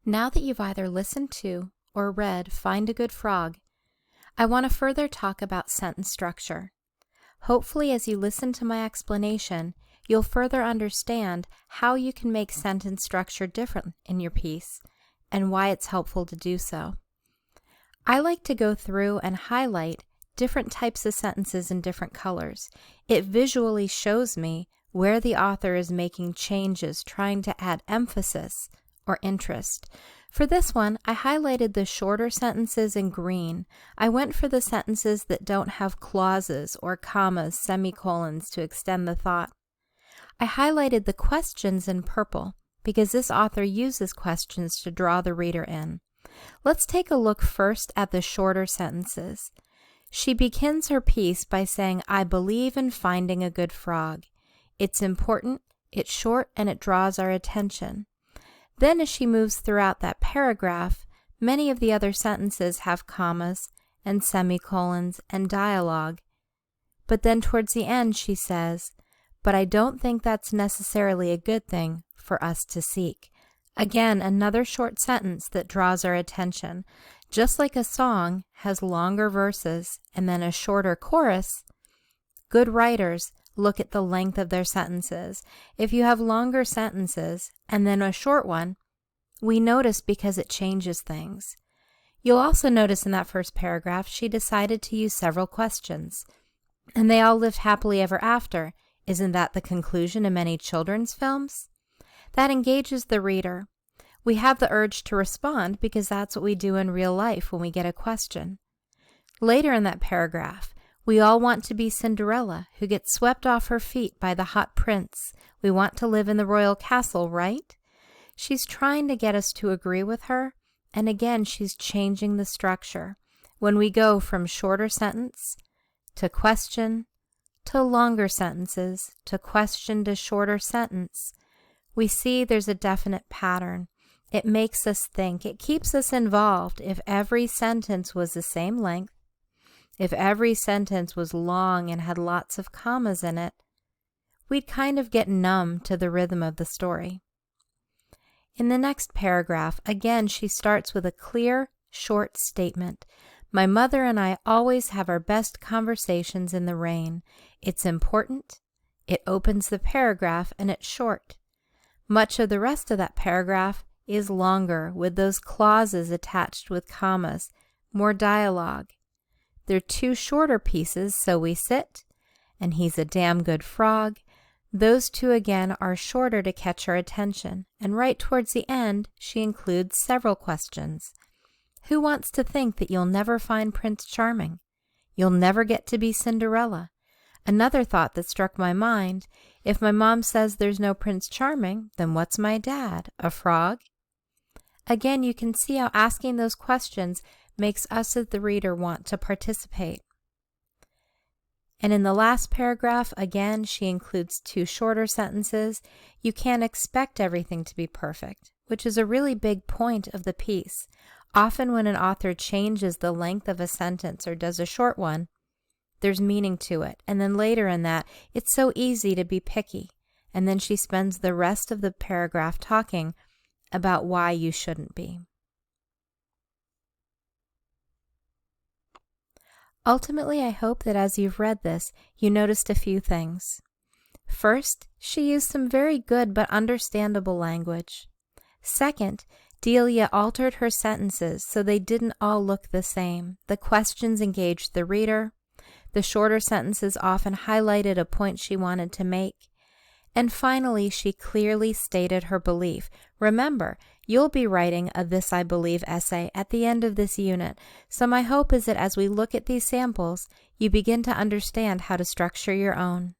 Now that you've either listened to or read Find a Good Frog, I want to further talk about sentence structure. Hopefully, as you listen to my explanation, you'll further understand how you can make sentence structure different in your piece and why it's helpful to do so. I like to go through and highlight different types of sentences in different colors. It visually shows me where the author is making changes, trying to add emphasis or interest. For this one, I highlighted the shorter sentences in green. I went for the sentences that don't have clauses or commas, semicolons to extend the thought. I highlighted the questions in purple because this author uses questions to draw the reader in. Let's take a look first at the shorter sentences. She begins her piece by saying, "I believe in finding a good frog. It's important, it's short, and it draws our attention." Then as she moves throughout that paragraph, many of the other sentences have commas and semicolons and dialogue. But then towards the end she says, "But I don't think that's necessarily a good thing for us to seek." Again, another short sentence that draws our attention. Just like a song has longer verses and then a shorter chorus, good writers look at the length of their sentences. If you have longer sentences and then a short one, we notice because it changes things. You'll also notice in that first paragraph, she decided to use several questions. And they all lived happily ever after. Isn't that the conclusion in many children's films? That engages the reader. We have the urge to respond because that's what we do in real life when we get a question. Later in that paragraph, we all want to be Cinderella, who gets swept off her feet by the hot prince. We want to live in the royal castle, right? She's trying to get us to agree with her, and again, she's changing the structure. When we go from shorter sentence to question to longer sentences to question to shorter sentence, we see there's a definite pattern. It makes us think. It keeps us involved. If every sentence was the same length, if every sentence was long and had lots of commas in it, we'd kind of get numb to the rhythm of the story. In the next paragraph, again, she starts with a clear, short statement. "My mother and I always have our best conversations in the rain. It's important." It opens the paragraph and it's short. Much of the rest of that paragraph is longer with those clauses attached with commas, more dialogue. There are two shorter pieces, "So we sit," and "He's a damn good frog." Those two again are shorter to catch our attention, and right towards the end she includes several questions. Who wants to think that you'll never find Prince Charming? You'll never get to be Cinderella? Another thought that struck my mind, if my mom says there's no Prince Charming, then what's my dad? A frog? Again, you can see how asking those questions makes us as the reader want to participate. And in the last paragraph, again, she includes two shorter sentences. You can't expect everything to be perfect, which is a really big point of the piece. Often when an author changes the length of a sentence or does a short one, there's meaning to it. And then later in that, it's so easy to be picky. And then she spends the rest of the paragraph talking about why you shouldn't be. Ultimately, I hope that as you've read this, you noticed a few things. First, she used some very good but understandable language. Second, Delia altered her sentences so they didn't all look the same. The questions engaged the reader. The shorter sentences often highlighted a point she wanted to make. And finally, she clearly stated her belief. Remember, you'll be writing a This I Believe essay at the end of this unit, so my hope is that as we look at these samples, you begin to understand how to structure your own.